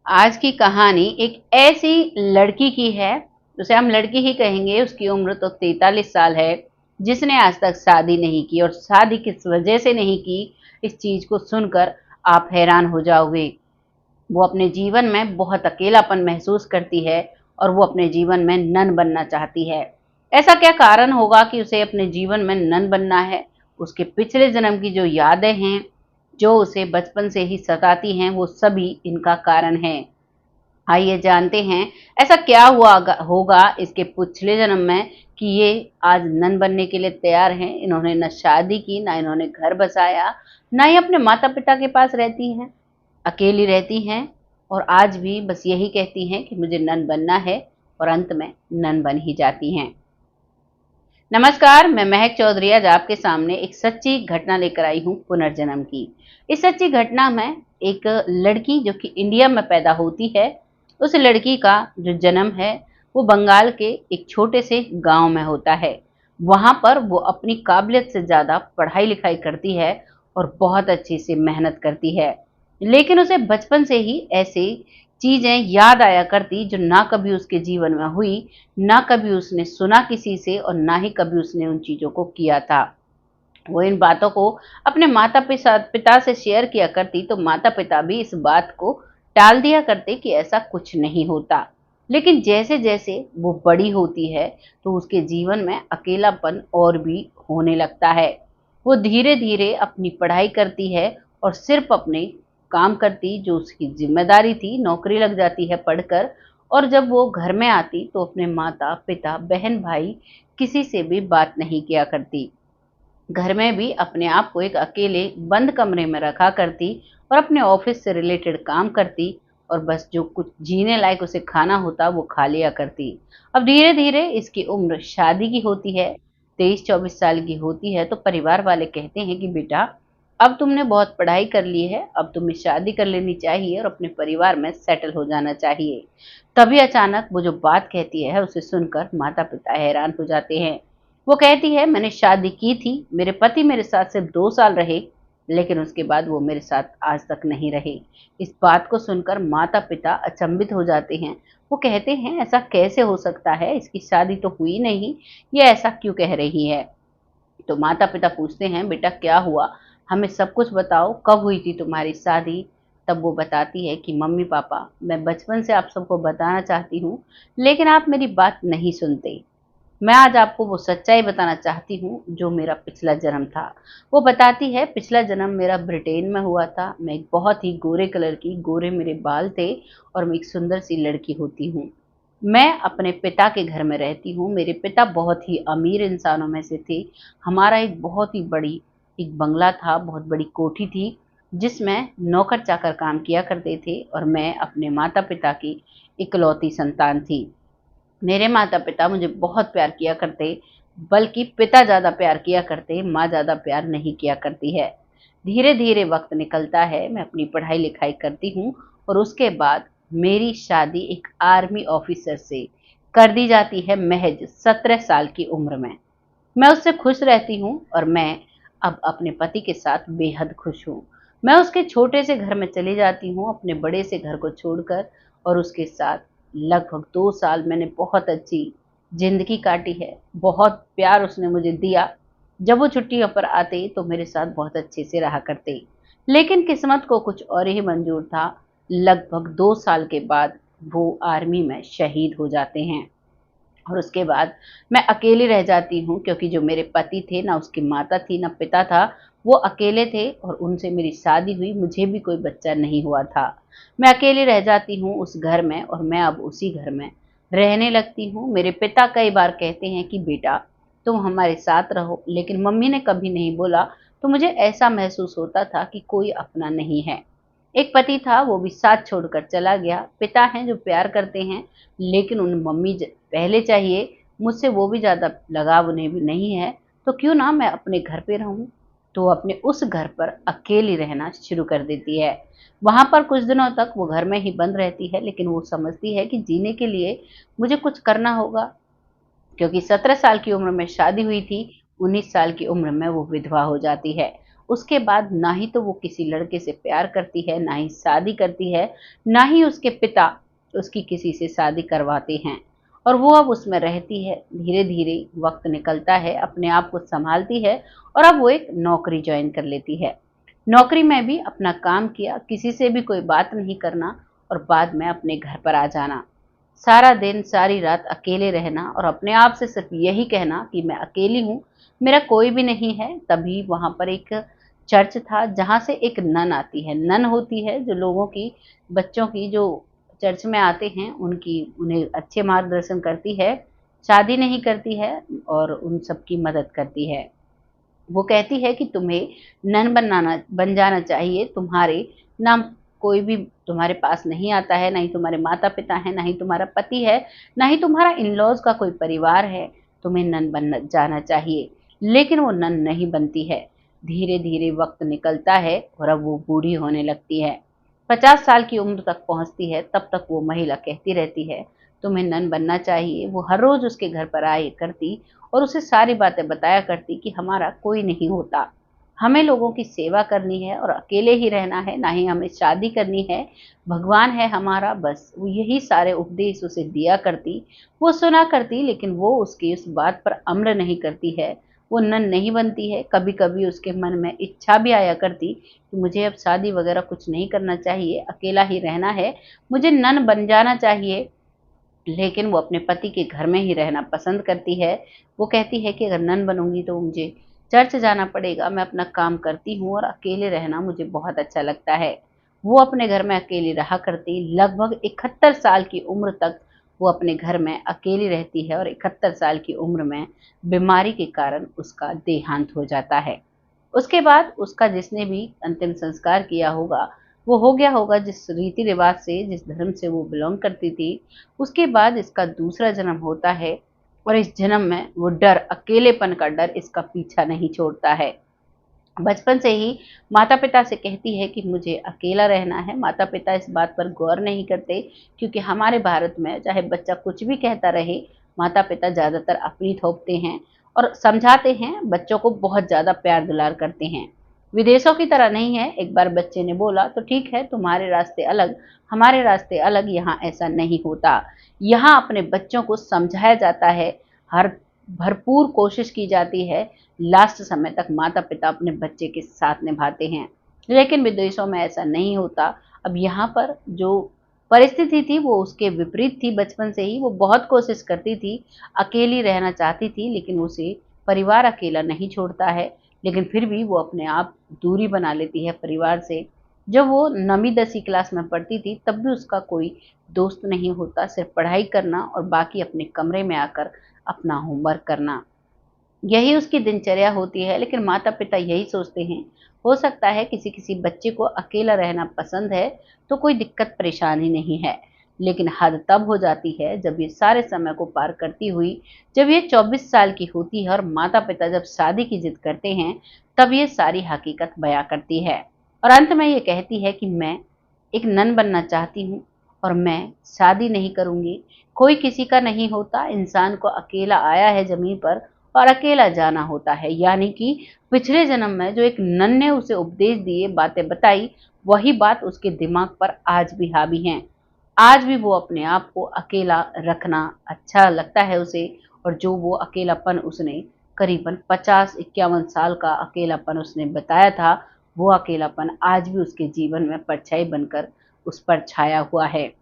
आज की कहानी एक ऐसी लड़की की है, उसे हम लड़की ही कहेंगे, उसकी उम्र तो 43 साल है, जिसने आज तक शादी नहीं की और शादी किस वजह से नहीं की, इस चीज़ को सुनकर आप हैरान हो जाओगे। वो अपने जीवन में बहुत अकेलापन महसूस करती है और वो अपने जीवन में नन बनना चाहती है। ऐसा क्या कारण होगा कि उसे अपने जीवन में नन बनना है? उसके पिछले जन्म की जो यादें हैं, जो उसे बचपन से ही सताती हैं, वो सभी इनका कारण है। आइए जानते हैं ऐसा क्या हुआ होगा इसके पिछले जन्म में कि ये आज नन बनने के लिए तैयार हैं। इन्होंने न शादी की, ना इन्होंने घर बसाया, ना ही अपने माता पिता के पास रहती हैं, अकेली रहती हैं और आज भी बस यही कहती हैं कि मुझे नन बनना है और अंत में नन बन ही जाती हैं। नमस्कार, मैं महक चौधरी आज आपके सामने एक सच्ची घटना लेकर आई हूँ पुनर्जन्म की। इस सच्ची घटना में एक लड़की जो कि इंडिया में पैदा होती है, उस लड़की का जो जन्म है वो बंगाल के एक छोटे से गांव में होता है। वहां पर वो अपनी काबिलियत से ज़्यादा पढ़ाई लिखाई करती है और बहुत अच्छी से मेहनत करती है। लेकिन उसे बचपन से ही ऐसी चीज़ें याद आया करती जो ना कभी उसके जीवन में हुई, ना कभी उसने सुना किसी से और ना ही कभी उसने उन चीज़ों को किया था। वो इन बातों को अपने माता पिता से शेयर किया करती तो माता पिता भी इस बात को टाल दिया करते कि ऐसा कुछ नहीं होता। लेकिन जैसे जैसे वो बड़ी होती है तो उसके जीवन में अकेलापन और भी होने लगता है। वो धीरे धीरे अपनी पढ़ाई करती है और सिर्फ अपने काम करती जो उसकी जिम्मेदारी थी, नौकरी लग जाती है पढ़कर। और जब वो घर में आती तो अपने माता पिता बहन भाई किसी से भी बात नहीं किया करती। घर में भी अपने आप को एक अकेले बंद कमरे में रखा करती और अपने ऑफिस से रिलेटेड काम करती और बस जो कुछ जीने लायक उसे खाना होता वो खा लिया करती। अब धीरे धीरे इसकी उम्र शादी की होती है, 23-24 साल की होती है, तो परिवार वाले कहते हैं कि बेटा, अब तुमने बहुत पढ़ाई कर ली है, अब तुम्हें शादी कर लेनी चाहिए और अपने परिवार में सेटल हो जाना चाहिए। तभी अचानक वो जो बात कहती है उसे सुनकर माता पिता हैरान हो जाते हैं। वो कहती है, मैंने शादी की थी, मेरे पति मेरे साथ सिर्फ 2 साल रहे, लेकिन उसके बाद वो मेरे साथ आज तक नहीं रहे। इस बात को सुनकर माता पिता अचंभित हो जाते हैं। वो कहते हैं, ऐसा कैसे हो सकता है, इसकी शादी तो हुई नहीं, ये ऐसा क्यों कह रही है? तो माता पिता पूछते हैं, बेटा क्या हुआ, हमें सब कुछ बताओ, कब हुई थी तुम्हारी शादी? तब वो बताती है कि मम्मी पापा, मैं बचपन से आप सबको बताना चाहती हूँ, लेकिन आप मेरी बात नहीं सुनते। मैं आज आपको वो सच्चाई बताना चाहती हूँ जो मेरा पिछला जन्म था। वो बताती है, पिछला जन्म मेरा ब्रिटेन में हुआ था। मैं एक बहुत ही गोरे कलर की, गोरे मेरे बाल थे और मैं एक सुंदर सी लड़की होती हूँ। मैं अपने पिता के घर में रहती हूँ। मेरे पिता बहुत ही अमीर इंसानों में से थे। हमारा एक बहुत ही बड़ी एक बंगला था, बहुत बड़ी कोठी थी, जिसमें नौकर चाकर काम किया करते थे और मैं अपने माता पिता की इकलौती संतान थी। मेरे माता-पिता मुझे बहुत प्यार किया करते, बल्कि पिता ज़्यादा प्यार किया करते, माँ ज़्यादा प्यार नहीं किया करती है। धीरे-धीरे वक़्त निकलता है, मैं अपनी पढ़ाई-लिखाई करती हूँ और उसके बाद मेरी शादी एक आर्मी ऑफ़िसर से कर दी जाती है महज़ 17 साल की उम्र में। मैं उससे खुश रहती हूँ और मैं अब अपने पति के साथ बेहद खुश हूँ। मैं उसके छोटे से घर में चली जाती हूँ, अपने बड़े से घर को छोड़कर, और उसके साथ लगभग 2 साल मैंने बहुत अच्छी ज़िंदगी काटी है। बहुत प्यार उसने मुझे दिया। जब वो छुट्टियों पर आते तो मेरे साथ बहुत अच्छे से रहा करते। लेकिन किस्मत को कुछ और ही मंज़ूर था। लगभग 2 साल के बाद वो आर्मी में शहीद हो जाते हैं। और उसके बाद मैं अकेली रह जाती हूँ, क्योंकि जो मेरे पति थे, ना उसकी माता थी, ना पिता था, वो अकेले थे और उनसे मेरी शादी हुई, मुझे भी कोई बच्चा नहीं हुआ था। मैं अकेली रह जाती हूँ उस घर में और मैं अब उसी घर में रहने लगती हूँ। मेरे पिता कई बार कहते हैं कि बेटा, तुम हमारे साथ रहो, लेकिन मम्मी ने कभी नहीं बोला, तो मुझे ऐसा महसूस होता था कि कोई अपना नहीं है। एक पति था, वो भी साथ छोड़कर चला गया। पिता हैं जो प्यार करते हैं, लेकिन उन मम्मी पहले चाहिए, मुझसे वो भी ज़्यादा लगाव उन्हें भी नहीं है, तो क्यों ना मैं अपने घर पे रहूँ। तो वो अपने उस घर पर अकेली रहना शुरू कर देती है। वहाँ पर कुछ दिनों तक वो घर में ही बंद रहती है, लेकिन वो समझती है कि जीने के लिए मुझे कुछ करना होगा, क्योंकि 17 साल की उम्र में शादी हुई थी, 19 साल की उम्र में वो विधवा हो जाती है। उसके बाद ना ही तो वो किसी लड़के से प्यार करती है, ना ही शादी करती है, ना ही उसके पिता उसकी किसी से शादी करवाते हैं। और वो अब उसमें रहती है। धीरे धीरे वक्त निकलता है, अपने आप को संभालती है और अब वो एक नौकरी ज्वाइन कर लेती है। नौकरी में भी अपना काम किया, किसी से भी कोई बात नहीं करना और बाद में अपने घर पर आ जाना। सारा दिन सारी रात अकेले रहना और अपने आप से सिर्फ यही कहना कि मैं अकेली हूँ, मेरा कोई भी नहीं है। तभी वहाँ पर एक चर्च था जहाँ से एक नन आती है। नन होती है जो लोगों की, बच्चों की, जो चर्च में आते हैं उनकी, उन्हें अच्छे मार्गदर्शन करती है, शादी नहीं करती है और उन सबकी मदद करती है। वो कहती है कि तुम्हें नन बन जाना चाहिए। तुम्हारे ना कोई भी तुम्हारे पास नहीं आता है, ना ही तुम्हारे माता-पिता हैं, ना ही तुम्हारा पति है, ना ही तुम्हारा इन-लॉज़ का कोई परिवार है। तुम्हें नन बन जाना चाहिए। लेकिन वो नन नहीं बनती है। धीरे-धीरे वक़्त निकलता है और अब वो बूढ़ी होने लगती है। 50 साल की उम्र तक पहुँचती है, तब तक वो महिला कहती रहती है, तुम्हें नन बनना चाहिए। वो हर रोज़ उसके घर पर आया करती और उसे सारी बातें बताया करती कि हमारा कोई नहीं होता, हमें लोगों की सेवा करनी है और अकेले ही रहना है, ना ही हमें शादी करनी है, भगवान है हमारा बस। वो यही सारे उपदेश उसे दिया करती, वो सुना करती, लेकिन वो उसकी उस बात पर अम्ल नहीं करती है। वो नन नहीं बनती है। कभी-कभी उसके मन में इच्छा भी आया करती कि मुझे अब शादी वगैरह कुछ नहीं करना चाहिए, अकेला ही रहना है, मुझे नन बन जाना चाहिए। लेकिन वो अपने पति के घर में ही रहना पसंद करती है। वो कहती है कि अगर नन बनूँगी तो मुझे चर्च जाना पड़ेगा, मैं अपना काम करती हूँ और अकेले रहना मुझे बहुत अच्छा लगता है। वो अपने घर में अकेली रहा करती, लगभग 71 साल की उम्र तक वो अपने घर में अकेली रहती है और 71 साल की उम्र में बीमारी के कारण उसका देहांत हो जाता है। उसके बाद उसका जिसने भी अंतिम संस्कार किया होगा, वो हो गया होगा जिस रीति-रिवाज से, जिस धर्म से वो बिलॉन्ग करती थी। उसके बाद इसका दूसरा जन्म होता है और इस जन्म में वो डर, अकेलेपन का डर इसका पीछा नहीं छोड़ता है। बचपन से ही माता-पिता से कहती है कि मुझे अकेला रहना है। माता-पिता इस बात पर गौर नहीं करते, क्योंकि हमारे भारत में चाहे बच्चा कुछ भी कहता रहे, माता-पिता ज़्यादातर अपनी थोपते हैं और समझाते हैं, बच्चों को बहुत ज़्यादा प्यार दुलार करते हैं। विदेशों की तरह नहीं है, एक बार बच्चे ने बोला तो ठीक है, तुम्हारे रास्ते अलग, हमारे रास्ते अलग, यहाँ ऐसा नहीं होता। यहाँ अपने बच्चों को समझाया जाता है, हर भरपूर कोशिश की जाती है, लास्ट समय तक माता-पिता अपने बच्चे के साथ निभाते हैं। लेकिन विदेशों में ऐसा नहीं होता। अब यहाँ पर जो परिस्थिति थी वो उसके विपरीत थी। बचपन से ही वो बहुत कोशिश करती थी, अकेली रहना चाहती थी, लेकिन उसे परिवार अकेला नहीं छोड़ता है। लेकिन फिर भी वो अपने आप दूरी बना लेती है परिवार से। जब वो 9वीं-10वीं क्लास में पढ़ती थी तब भी उसका कोई दोस्त नहीं होता, सिर्फ पढ़ाई करना और बाकी अपने कमरे में आकर अपना होमवर्क करना। यही उसकी दिनचर्या होती है। लेकिन माता-पिता यही सोचते हैं, हो सकता है किसी-किसी बच्चे को अकेला रहना पसंद है, तो कोई दिक्कत परेशानी नहीं है। लेकिन हद तब हो जाती है जब ये सारे समय को पार करती हुई, जब ये 24 साल की होती है और माता-पिता जब शादी की ज़िद करते हैं, तब ये सारी हकीकत बयाँ करती है। और अंत में ये कहती है कि मैं एक नन बनना चाहती हूँ और मैं शादी नहीं करूँगी। कोई किसी का नहीं होता, इंसान को अकेला आया है ज़मीन पर और अकेला जाना होता है। यानी कि पिछले जन्म में जो एक नन ने उसे उपदेश दिए, बातें बताई, वही बात उसके दिमाग पर आज भी हावी हैं। आज भी वो अपने आप को अकेला रखना अच्छा लगता है उसे, और जो वो अकेलापन उसने करीबन 50-51 साल का अकेलापन उसने बताया था, वो अकेलापन आज भी उसके जीवन में परछाई बनकर उस पर छाया हुआ है।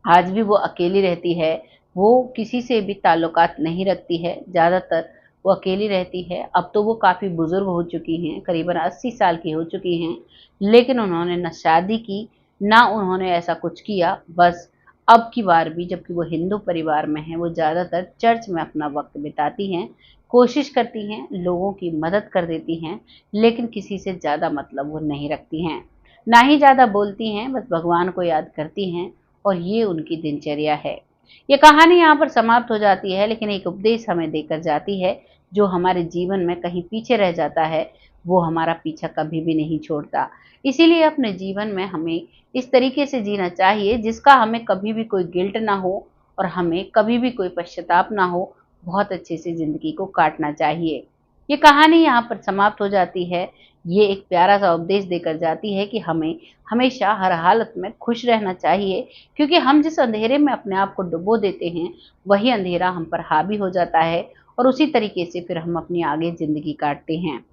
आज भी वो अकेली रहती है, वो किसी से भी ताल्लुकात नहीं रखती है, ज़्यादातर वो अकेली रहती है। अब तो वो काफ़ी बुज़ुर्ग हो चुकी हैं, करीबन 80 साल की हो चुकी हैं, लेकिन उन्होंने ना शादी की, ना उन्होंने ऐसा कुछ किया। बस अब की बार भी, जबकि वो हिंदू परिवार में हैं, वो ज़्यादातर चर्च में अपना वक़्त बिताती हैं, कोशिश करती हैं, लोगों की मदद कर देती हैं, लेकिन किसी से ज़्यादा मतलब वो नहीं रखती हैं। ना ही ज़्यादा बोलती हैं, बस भगवान को याद करती हैं और ये उनकी दिनचर्या है। ये कहानी यहाँ पर समाप्त हो जाती है, लेकिन एक उपदेश हमें देकर जाती है, जो हमारे जीवन में कहीं पीछे रह जाता है, वो हमारा पीछा कभी भी नहीं छोड़ता। इसीलिए अपने जीवन में हमें इस तरीके से जीना चाहिए जिसका हमें कभी भी कोई गिल्ट ना हो और हमें कभी भी कोई पश्चाताप ना हो। बहुत अच्छे से ज़िंदगी को काटना चाहिए। ये कहानी यहाँ पर समाप्त हो जाती है। ये एक प्यारा सा उपदेश देकर जाती है कि हमें हमेशा हर हालत में खुश रहना चाहिए, क्योंकि हम जिस अंधेरे में अपने आप को डुबो देते हैं, वही अंधेरा हम पर हावी हो जाता है और उसी तरीके से फिर हम अपनी आगे ज़िंदगी काटते हैं।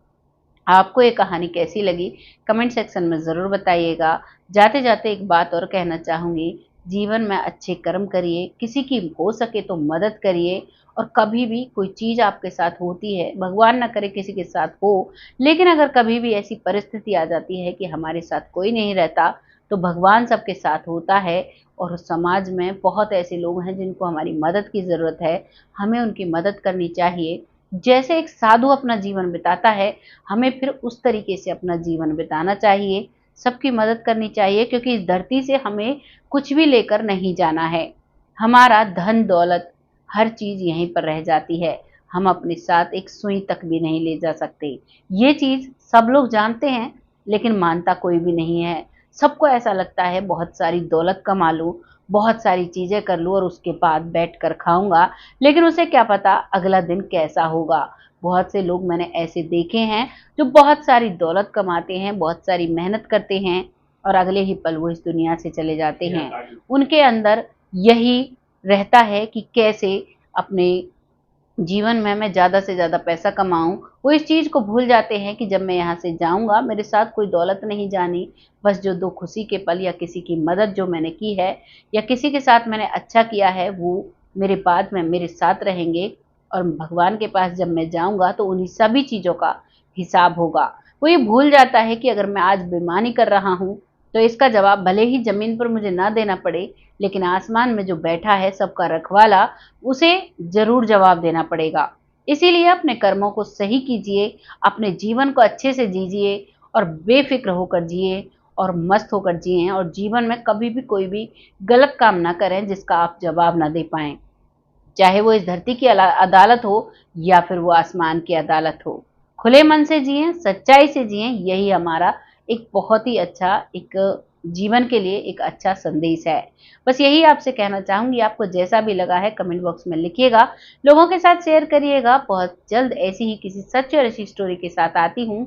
आपको ये कहानी कैसी लगी? कमेंट सेक्शन में ज़रूर बताइएगा। जाते-जाते एक बात और कहना चाहूँगी, जीवन में अच्छे कर्म करिए, किसी की हो सके तो मदद करिए और कभी भी कोई चीज़ आपके साथ होती है, भगवान ना करे किसी के साथ हो, लेकिन अगर कभी भी ऐसी परिस्थिति आ जाती है कि हमारे साथ कोई नहीं रहता, तो भगवान सबके साथ होता है और समाज में बहुत ऐसे लोग हैं जिनको हमारी मदद की ज़रूरत है, हमें उनकी मदद करनी चाहिए। जैसे एक साधु अपना जीवन बिताता है, हमें फिर उस तरीके से अपना जीवन बिताना चाहिए, सबकी मदद करनी चाहिए, क्योंकि इस धरती से हमें कुछ भी लेकर नहीं जाना है। हमारा धन-दौलत हर चीज़ यहीं पर रह जाती है, हम अपने साथ एक सुई तक भी नहीं ले जा सकते। ये चीज़ सब लोग जानते हैं, लेकिन मानता कोई भी नहीं है। सबको ऐसा लगता है बहुत सारी दौलत कमा लूँ, बहुत सारी चीज़ें कर लूँ और उसके बाद बैठकर खाऊँगा, लेकिन उसे क्या पता अगला दिन कैसा होगा। बहुत से लोग मैंने ऐसे देखे हैं जो बहुत सारी दौलत कमाते हैं, बहुत सारी मेहनत करते हैं और अगले ही पल वो इस दुनिया से चले जाते हैं। उनके अंदर यही रहता है कि कैसे अपने जीवन में मैं ज़्यादा से ज़्यादा पैसा कमाऊँ। वो इस चीज़ को भूल जाते हैं कि जब मैं यहाँ से जाऊँगा, मेरे साथ कोई दौलत नहीं जानी, बस जो 2 खुशी के पल या किसी की मदद जो मैंने की है या किसी के साथ मैंने अच्छा किया है, वो मेरे बाद में मेरे साथ रहेंगे और भगवान के पास जब मैं जाऊँगा, तो उन्हीं सभी चीज़ों का हिसाब होगा। वो ये भूल जाता है कि अगर मैं आज बेईमानी कर रहा हूँ, तो इसका जवाब भले ही ज़मीन पर मुझे ना देना पड़े, लेकिन आसमान में जो बैठा है सबका रखवाला, उसे ज़रूर जवाब देना पड़ेगा। इसीलिए अपने कर्मों को सही कीजिए, अपने जीवन को अच्छे से जीजिए और बेफ़िक्र होकर जिए और मस्त होकर जिएँ और जीवन में कभी भी कोई भी गलत काम ना करें जिसका आप जवाब ना दे पाएँ। चाहे वो इस धरती की अदालत हो या फिर वो आसमान की अदालत हो। खुले मन से जिएँ, सच्चाई से जिएँ, यही हमारा एक बहुत ही अच्छा एक जीवन के लिए एक अच्छा संदेश है। बस यही आपसे कहना चाहूँगी, आपको जैसा भी लगा है कमेंट बॉक्स में लिखिएगा, लोगों के साथ शेयर करिएगा। बहुत जल्द ऐसी ही किसी सच्ची और अच्छी स्टोरी के साथ आती हूँ।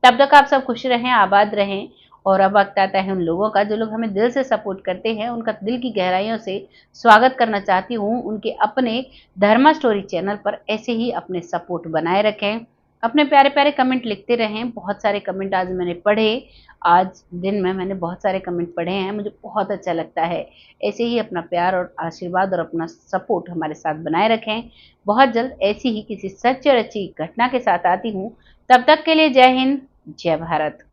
तब तक आप सब खुश रहें, आबाद रहें और अब वक़्त आता है उन लोगों का जो लोग हमें दिल से सपोर्ट करते हैं, उनका दिल की गहराइयों से स्वागत करना चाहती हूँ। उनके अपने धर्मा स्टोरी चैनल पर ऐसे ही अपने सपोर्ट बनाए रखें। अपने प्यारे-प्यारे कमेंट लिखते रहें। बहुत सारे कमेंट आज मैंने पढ़े। आज दिन में मैंने बहुत सारे कमेंट पढ़े हैं, मुझे बहुत अच्छा लगता है। ऐसे ही अपना प्यार और आशीर्वाद और अपना सपोर्ट हमारे साथ बनाए रखें। बहुत जल्द ऐसी ही किसी सच्ची और अच्छी घटना के साथ आती हूँ। तब तक के लिए जय हिंद, जय भारत।